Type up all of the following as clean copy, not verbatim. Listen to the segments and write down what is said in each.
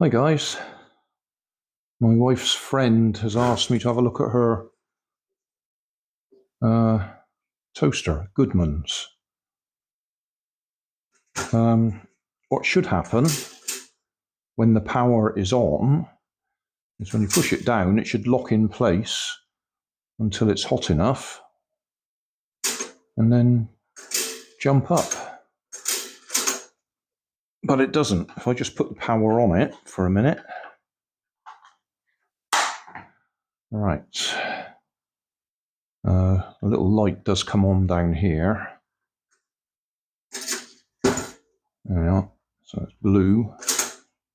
Hi guys, my wife's friend has asked me to have a look at her toaster, Goodmans. What should happen when the power is on is when you push it down, it should lock in place until it's hot enough and then jump up. But it doesn't. If I just put the power on it for a minute. Right. A little light does come on down here. There we are. So it's blue,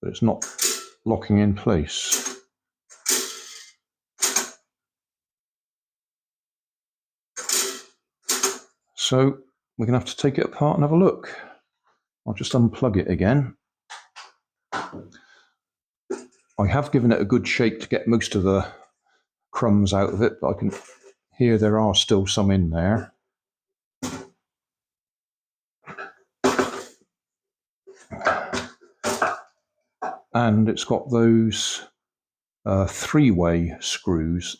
but it's not locking in place. So we're going to have to take it apart and have a look. I'll just unplug it again. I have given it a good shake to get most of the crumbs out of it, but I can hear there are still some in there. And it's got those three-way screws.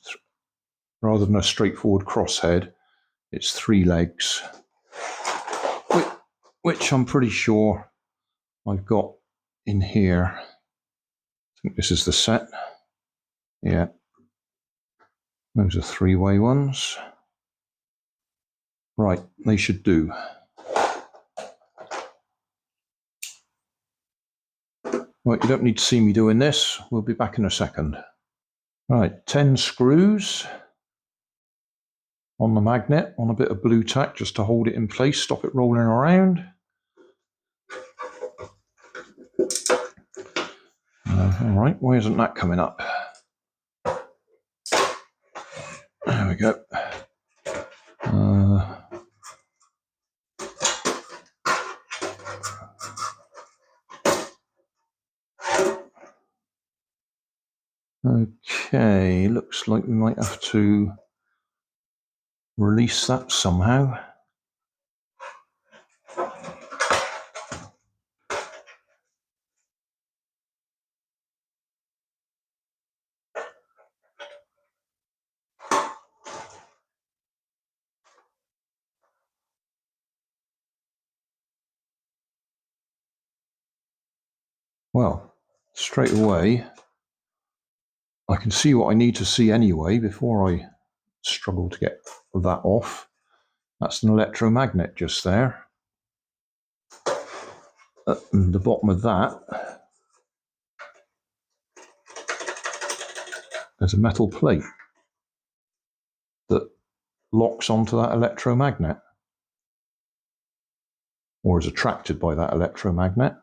Rather than a straightforward crosshead, it's three legs, which I'm pretty sure I've got in here. I think this is the set. Yeah, those are three-way ones. Right, they should do. Right, you don't need to see me doing this. We'll be back in a second. Right, 10 screws on the magnet, on a bit of blue tack just to hold it in place, stop it rolling around. All right, why isn't that coming up? There we go. Okay, looks like we might have to release that somehow. Well, straight away, I can see what I need to see anyway before I struggle to get that off. That's an electromagnet just there. At the bottom of that, there's a metal plate that locks onto that electromagnet, or is attracted by that electromagnet.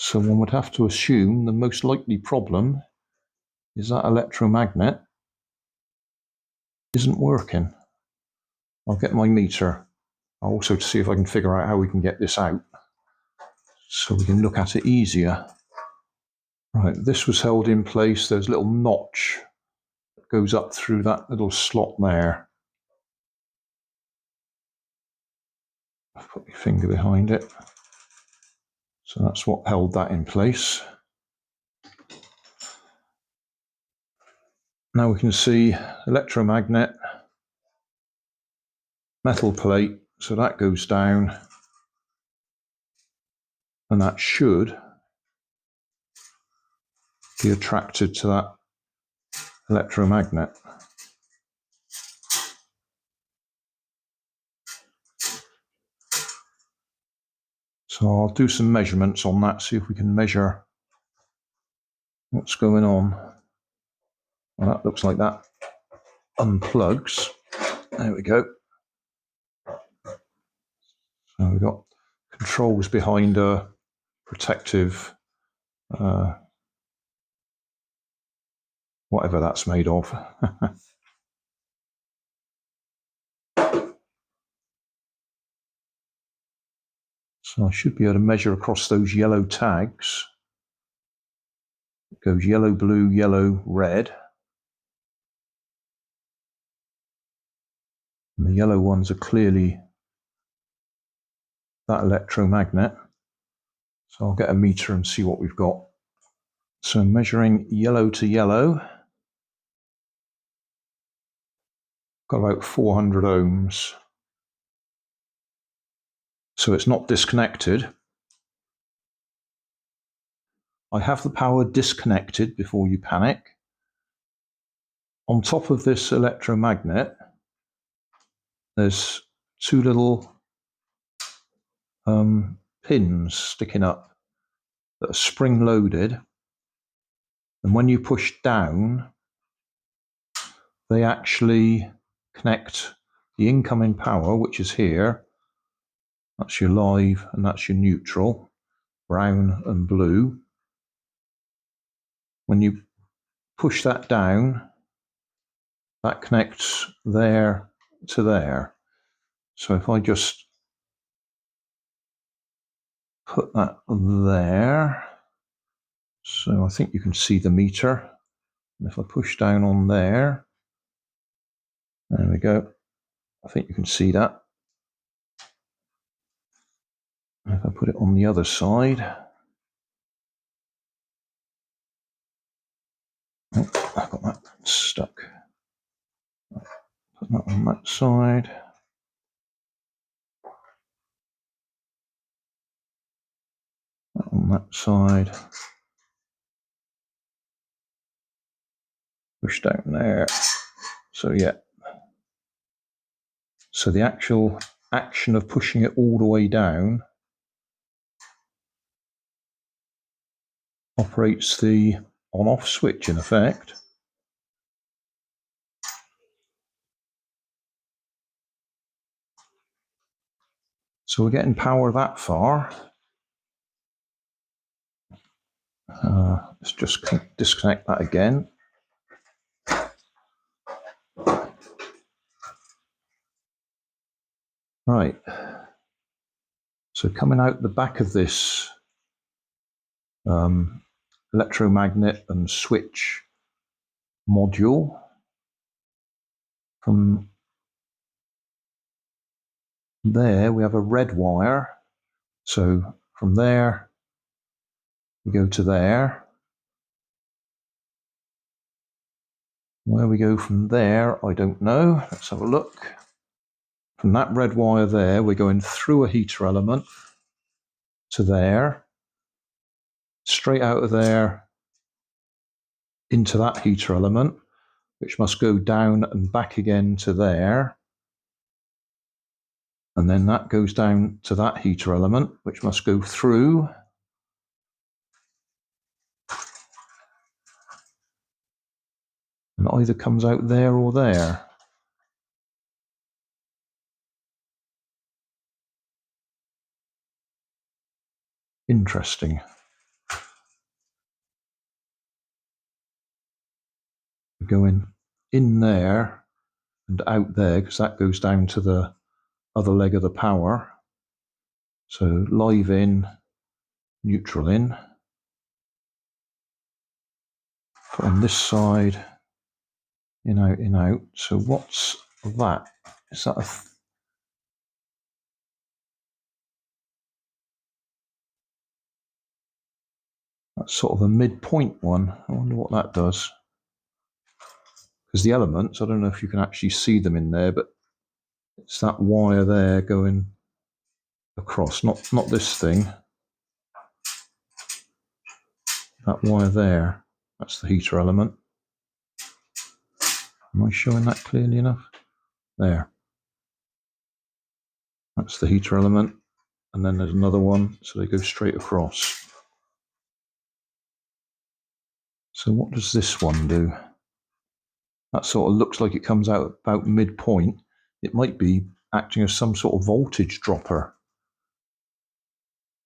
So one would have to assume the most likely problem is that electromagnet isn't working. I'll get my meter also to see if I can figure out how we can get this out so we can look at it easier. Right, this was held in place. There's a little notch that goes up through that little slot there. I'll put my finger behind it. So that's what held that in place. Now we can see electromagnet, metal plate, so that goes down, and that should be attracted to that electromagnet. So I'll do some measurements on that, see if we can measure what's going on. Well, that looks like that unplugs. There we go. So we've got controls behind a protective, whatever that's made of. So I should be able to measure across those yellow tags. It goes yellow, blue, yellow, red. And the yellow ones are clearly that electromagnet. So I'll get a meter and see what we've got. So measuring yellow to yellow, got about 400 ohms. So it's not disconnected. I have the power disconnected before you panic. On top of this electromagnet, there's two little pins sticking up that are spring loaded. And when you push down, they actually connect the incoming power, which is here. That's your live and that's your neutral, brown and blue. When you push that down, that connects there to there. So if I just put that there, so I think you can see the meter. And if I push down on there, there we go. I think you can see that. And if I put it on the other side, oh, I've got that stuck. Put that on that side. That on that side. Push down there. So yeah. So the actual action of pushing it all the way down operates the on-off switch in effect. So we're getting power that far. Let's just disconnect that again. Right. So coming out the back of this electromagnet and switch module, from there we have a red wire. So from there we go to there. Where we go from there, I don't know. Let's have a look. From that red wire there, we're going through a heater element to there, straight out of there into that heater element, which must go down and back again to there. And then that goes down to that heater element, which must go through. And either comes out there or there. Interesting. Going in there and out there, because that goes down to the other leg of the power. So live in, neutral in. Put on this side, in, out, in, out. So what's that? Is that a... That's sort of a midpoint one. I wonder what that does. Because the elements, I don't know if you can actually see them in there, but it's that wire there going across, not this thing. That wire there, that's the heater element. Am I showing that clearly enough? There. That's the heater element. And then there's another one, so they go straight across. So what does this one do? That sort of looks like it comes out about midpoint. It might be acting as some sort of voltage dropper,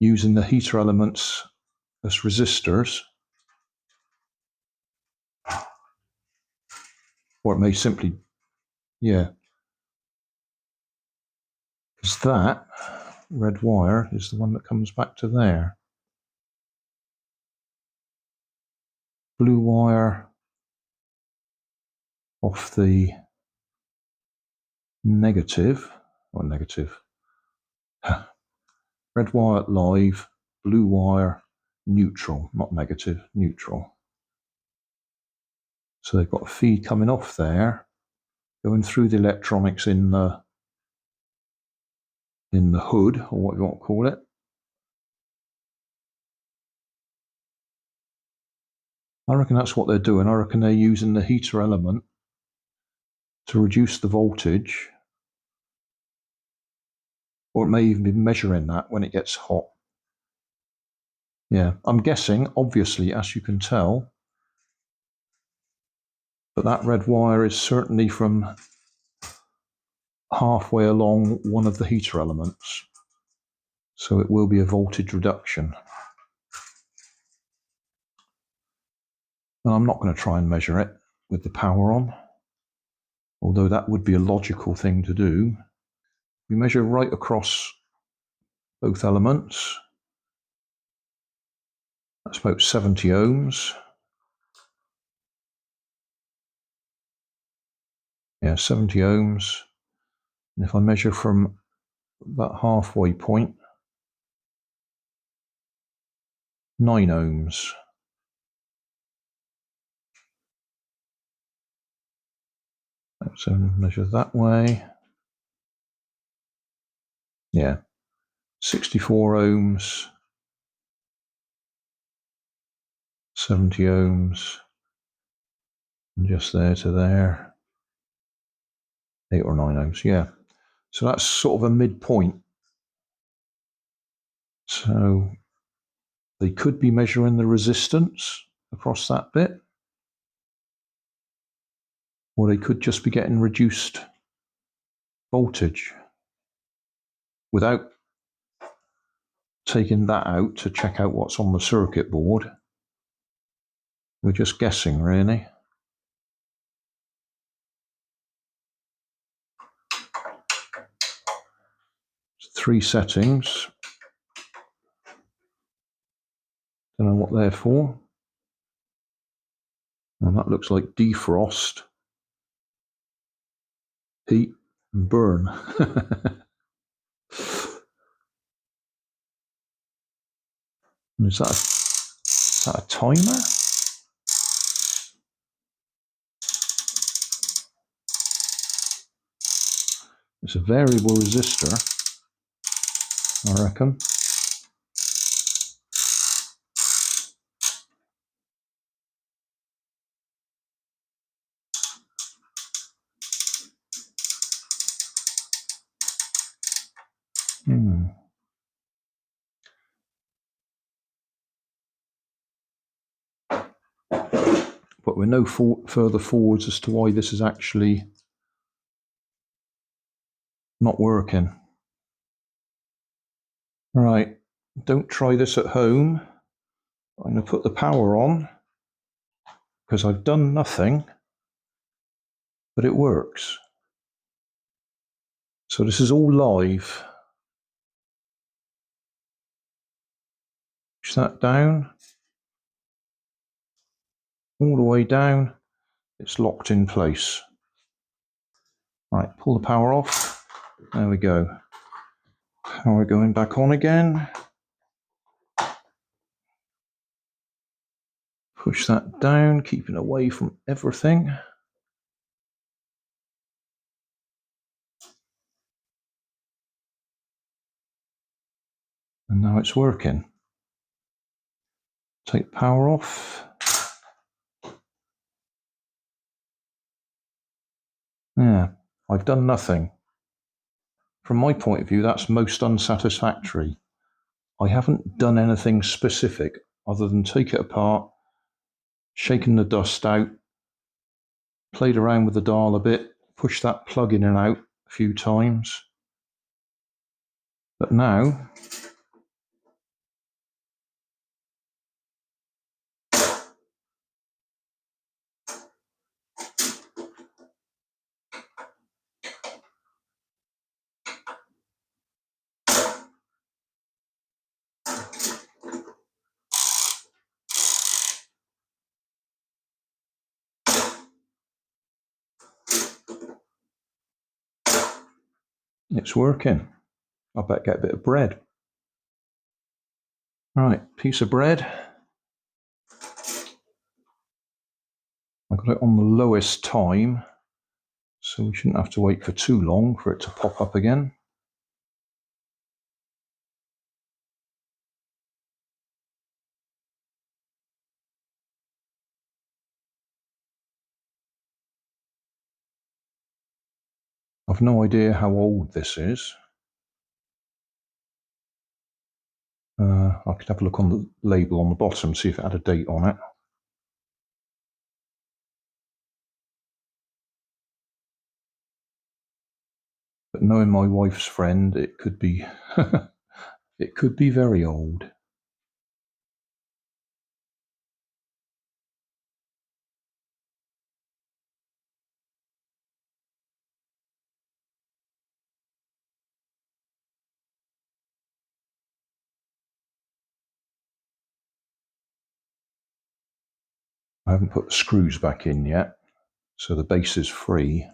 using the heater elements as resistors. Or it may simply, yeah. Because that red wire is the one that comes back to there. Blue wire off the negative, or negative. Red wire live, blue wire neutral, not negative, neutral. So they've got a feed coming off there, going through the electronics in the hood, or what you want to call it. I reckon that's what they're doing. I reckon they're using the heater element to reduce the voltage, or it may even be measuring that when it gets hot. Yeah, I'm guessing, obviously, as you can tell, but that red wire is certainly from halfway along one of the heater elements. So it will be a voltage reduction. And I'm not going to try and measure it with the power on, although that would be a logical thing to do. We measure right across both elements. That's about 70 ohms. Yeah, 70 ohms. And if I measure from that halfway point, 9 ohms. So measure that way. Yeah, 64 ohms, 70 ohms, and just there to there, 8 or 9 ohms, yeah. So that's sort of a midpoint. So they could be measuring the resistance across that bit, or they could just be getting reduced voltage without taking that out to check out what's on the circuit board. We're just guessing, really. Three settings. Don't know what they're for. And that looks like defrost, heat, and burn. Is that a timer? It's a variable resistor, I reckon. But we're no further forwards as to why this is actually not working. Right, don't try this at home. I'm going to put the power on because I've done nothing, but it works. So this is all live. Push that down, all the way down. It's locked in place. Right, pull the power off. There we go. Power going back on again. Push that down, keeping away from everything. And now it's working. Take power off. Yeah, I've done nothing. From my point of view, that's most unsatisfactory. I haven't done anything specific other than take it apart, shaken the dust out, played around with the dial a bit, pushed that plug in and out a few times. But now, it's working. I better get a bit of bread. Right, piece of bread. I got it on the lowest time, so we shouldn't have to wait for too long for it to pop up again. I've no idea how old this is. I could have a look on the label on the bottom, see if it had a date on it. But knowing my wife's friend, it could be it could be very old. I haven't put the screws back in yet, so the base is free.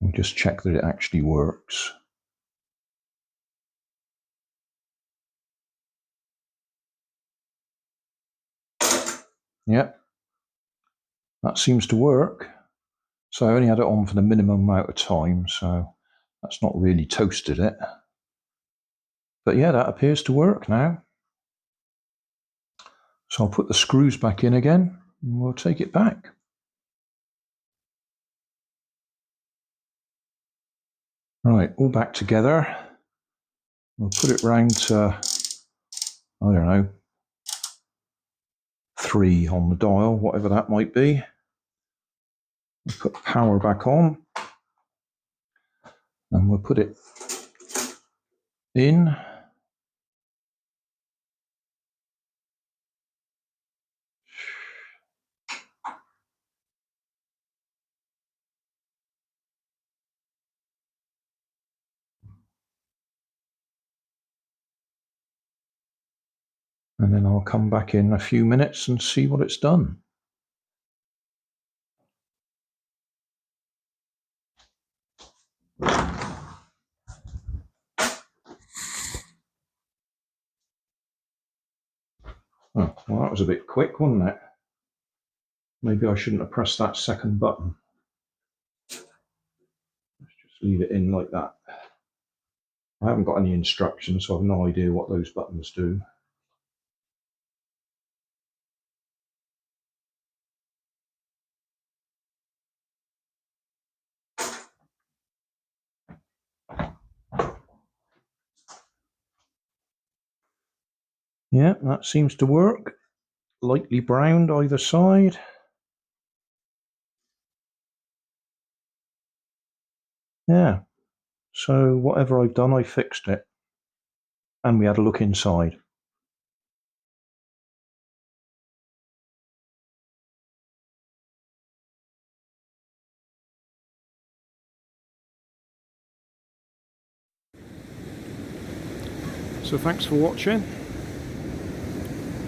We'll just check that it actually works. Yep, that seems to work. So I only had it on for the minimum amount of time, so that's not really toasted it. But yeah, that appears to work now. So I'll put the screws back in again, and we'll take it back. Right, all back together. We'll put it round to, I don't know, 3 on the dial, whatever that might be. We'll put power back on, and we'll put it in. And then I'll come back in a few minutes and see what it's done. Oh, well, that was a bit quick, wasn't it? Maybe I shouldn't have pressed that second button. Let's just leave it in like that. I haven't got any instructions, so I have no idea what those buttons do. Yeah, that seems to work. Lightly browned either side. Yeah, so whatever I've done, I fixed it. And we had a look inside. So thanks for watching.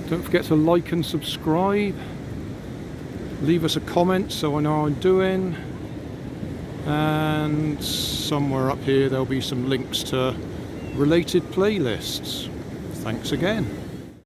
Don't forget to like and subscribe. Leave us a comment so I know how I'm doing. And somewhere up here there'll be some links to related playlists. Thanks again.